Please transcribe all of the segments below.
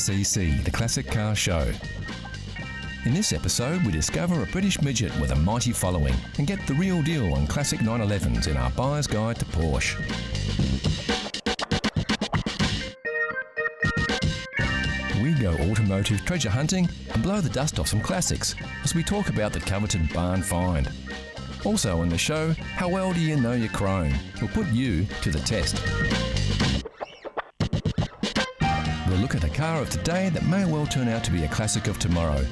CC, the Classic Car Show. In this episode, we discover a British midget with a mighty following and get the real deal on classic 911s in our Buyer's Guide to Porsche. We go automotive treasure hunting and blow the dust off some classics as we talk about the coveted barn find. Also on the show, how well do you know your chrome? We'll put you to the test. We'll look at a car of today that may well turn out to be a classic of tomorrow,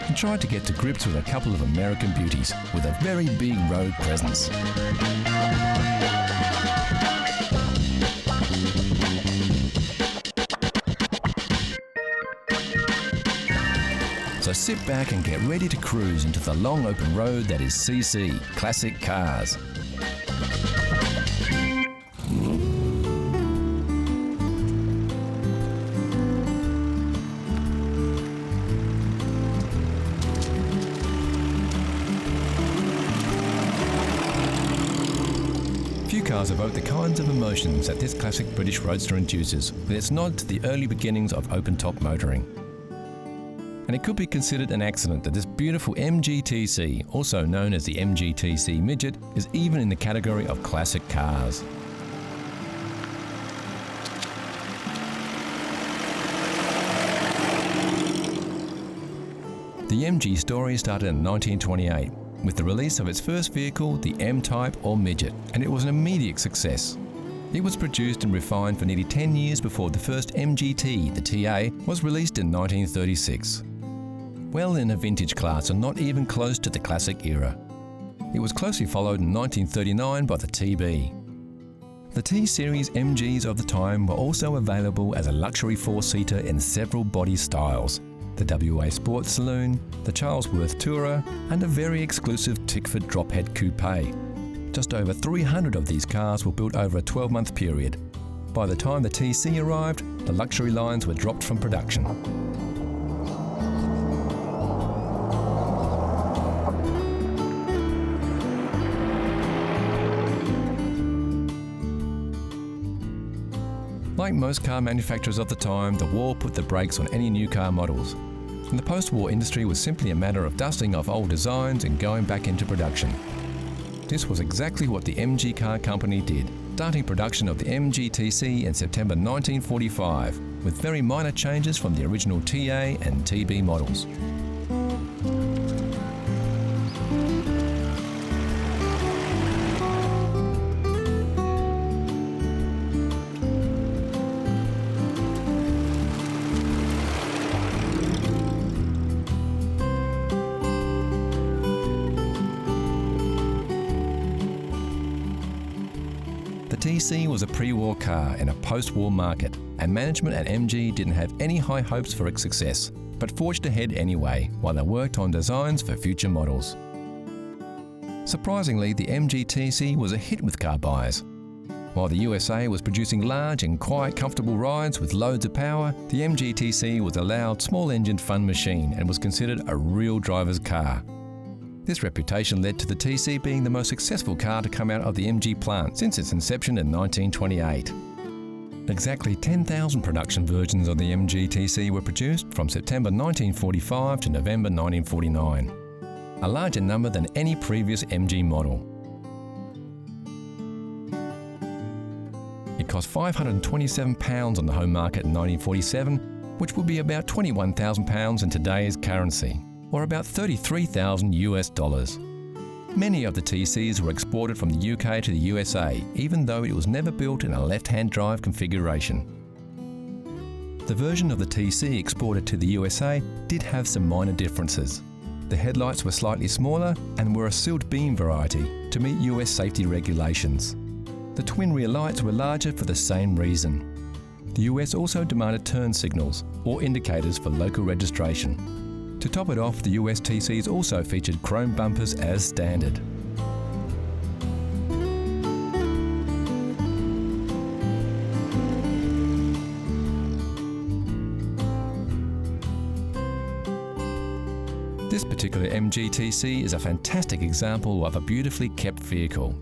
and try to get to grips with a couple of American beauties with a very big road presence. So sit back and get ready to cruise into the long open road that is CC, Classic Cars. Few cars evoke the kinds of emotions that this classic British roadster induces, with its nod to the early beginnings of open-top motoring. And it could be considered an accident that this beautiful MGTC, also known as the MGTC Midget, is even in the category of classic cars. The MG story started in 1928 with the release of its first vehicle, the M-Type or Midget, and it was an immediate success. It was produced and refined for nearly 10 years before the first MGT, the TA, was released in 1936. Well in a vintage class and not even close to the classic era. It was closely followed in 1939 by the TB. The T-Series MGs of the time were also available as a luxury four-seater in several body styles: the WA Sport Saloon, the Charlesworth Tourer, and a very exclusive Tickford Drophead Coupe. Just over 300 of these cars were built over a 12-month period. By the time the TC arrived, the luxury lines were dropped from production. Like most car manufacturers of the time, the war put the brakes on any new car models, and the post-war industry was simply a matter of dusting off old designs and going back into production. This was exactly what the MG Car Company did, starting production of the MGTC in September 1945, with very minor changes from the original TA and TB models. The TC was a pre-war car in a post-war market, and management at MG didn't have any high hopes for its success, but forged ahead anyway while they worked on designs for future models. Surprisingly, the MGTC was a hit with car buyers. While the USA was producing large and quiet, comfortable rides with loads of power, the MGTC was a loud, small-engined fun machine and was considered a real driver's car. This reputation led to the TC being the most successful car to come out of the MG plant since its inception in 1928. Exactly 10,000 production versions of the MG TC were produced from September 1945 to November 1949, a larger number than any previous MG model. It cost £527 on the home market in 1947, which would be about £21,000 in today's currency, or about $33,000 US. Many of the TCs were exported from the UK to the USA, even though it was never built in a left-hand drive configuration. The version of the TC exported to the USA did have some minor differences. The headlights were slightly smaller and were a sealed beam variety to meet US safety regulations. The twin rear lights were larger for the same reason. The US also demanded turn signals or indicators for local registration. To top it off, the US TCs also featured chrome bumpers as standard. This particular MG TC is a fantastic example of a beautifully kept vehicle.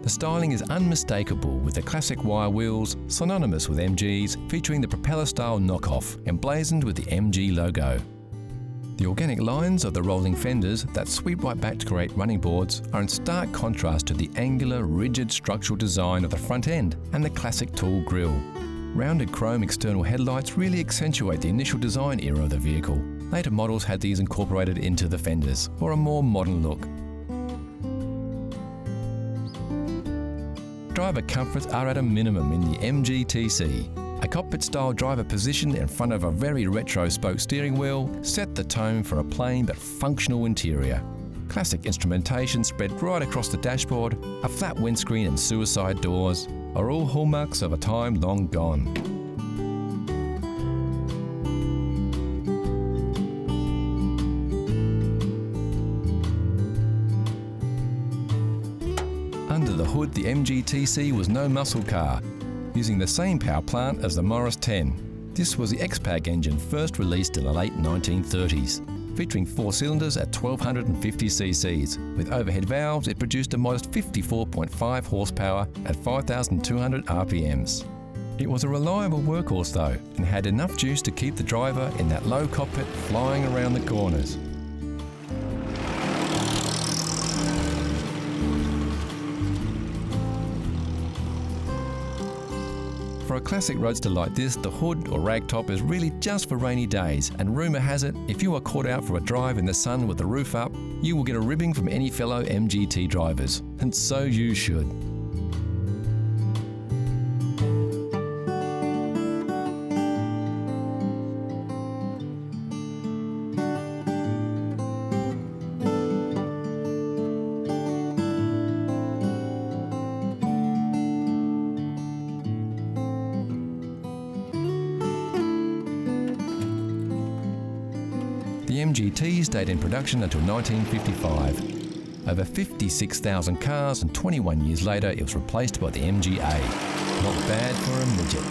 The The styling is unmistakable, with the classic wire wheels, synonymous with MGs, featuring the propeller-style knockoff, emblazoned with the MG logo. The organic lines of the rolling fenders that sweep right back to create running boards are in stark contrast to the angular, rigid structural design of the front end and the classic tool grille. Rounded chrome external headlights really accentuate the initial design era of the vehicle. Later models had these incorporated into the fenders for a more modern look. Driver comforts are at a minimum in the MG-TC. A cockpit-style driver position in front of a very retro spoke steering wheel set the tone for a plain but functional interior. Classic instrumentation spread right across the dashboard, a flat windscreen and suicide doors are all hallmarks of a time long gone. Under the hood, the MG-TC was no muscle car, using the same power plant as the Morris 10. This was the X-Pac engine first released in the late 1930s. Featuring 4 cylinders at 1250 cc's. With overhead valves, it produced a modest 54.5 horsepower at 5,200 RPMs. It was a reliable workhorse though, and had enough juice to keep the driver in that low cockpit flying around the corners. For a classic roadster like this, the hood or ragtop is really just for rainy days, and rumour has it, if you are caught out for a drive in the sun with the roof up, you will get a ribbing from any fellow MGT drivers, and so you should. The MGT stayed in production until 1955. Over 56,000 cars, and 21 years later it was replaced by the MGA. Not bad for a midget.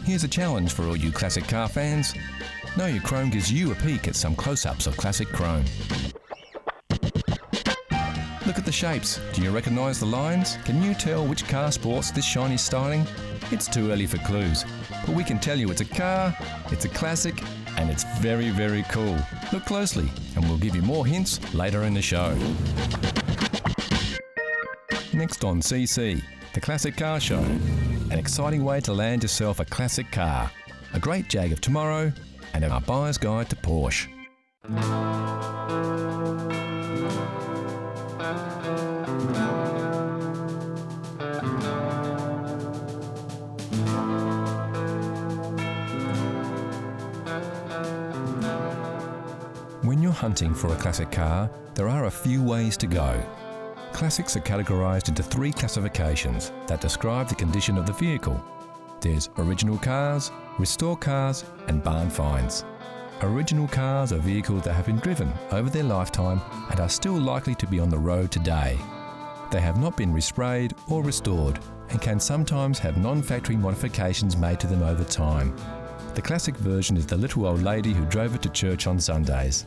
Here's a challenge for all you classic car fans. Know Your Chrome gives you a peek at some close-ups of classic chrome. Look at the shapes. Do you recognise the lines? Can you tell which car sports this shiny styling? It's too early for clues, but we can tell you it's a car, it's a classic, and it's very, very cool. Look closely, and we'll give you more hints later in the show. Next on CC, the Classic Car Show. An exciting way to land yourself a classic car. A great Jag of tomorrow, and our buyer's guide to Porsche. When you're hunting for a classic car, there are a few ways to go. Classics are categorised into 3 classifications that describe the condition of the vehicle. There's original cars, restore cars, and barn finds. Original cars are vehicles that have been driven over their lifetime and are still likely to be on the road today. They have not been resprayed or restored and can sometimes have non-factory modifications made to them over time. The classic version is the little old lady who drove it to church on Sundays.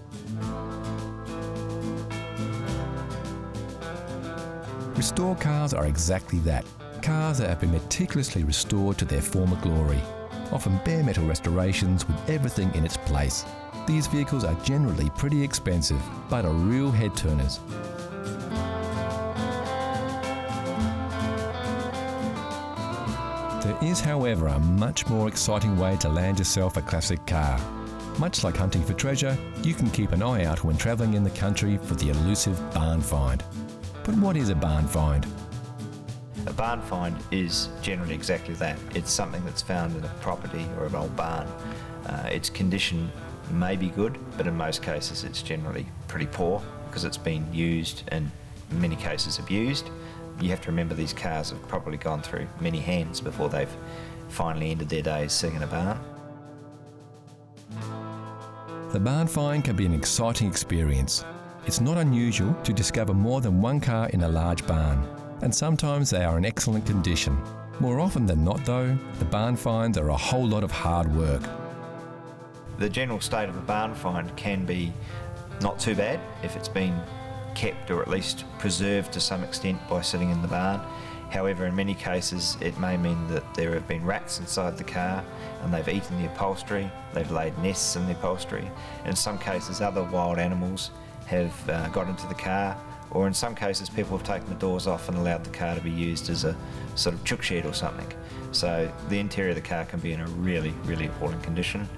Restore cars are exactly that. Cars that have been meticulously restored to their former glory. Often bare metal restorations with everything in its place. These vehicles are generally pretty expensive, but are real head turners. There is, however, a much more exciting way to land yourself a classic car. Much like hunting for treasure, you can keep an eye out when travelling in the country for the elusive barn find. But what is a barn find? A barn find is generally exactly that. It's something that's found in a property or an old barn. Its condition may be good, but in most cases it's generally pretty poor because it's been used and in many cases abused. You have to remember these cars have probably gone through many hands before they've finally ended their days sitting in a barn. The barn find can be an exciting experience. It's not unusual to discover more than one car in a large barn, and sometimes they are in excellent condition. More often than not though, the barn finds are a whole lot of hard work. the general state of a barn find can be not too bad if it's been kept or at least preserved to some extent by sitting in the barn. However, in many cases it may mean that there have been rats inside the car and they've eaten the upholstery, they've laid nests in the upholstery. In some cases other wild animals have got into the car, or in some cases people have taken the doors off and allowed the car to be used as a sort of chook shed or something. So the interior of the car can be in a really, really appalling condition.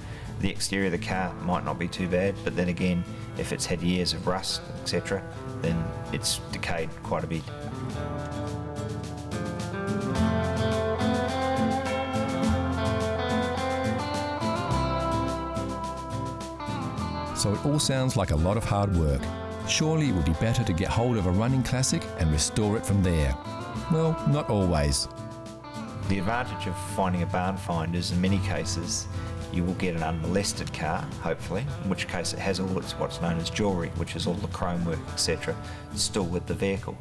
The exterior of the car might not be too bad, but then again, if it's had years of rust, etc., then it's decayed quite a bit. So it all sounds like a lot of hard work. Surely it would be better to get hold of a running classic and restore it from there. Well, not always. The advantage of finding a barn find is in many cases you will get an unmolested car, hopefully, in which case it has all its what's known as jewellery, which is all the chrome work, etc., still with the vehicle.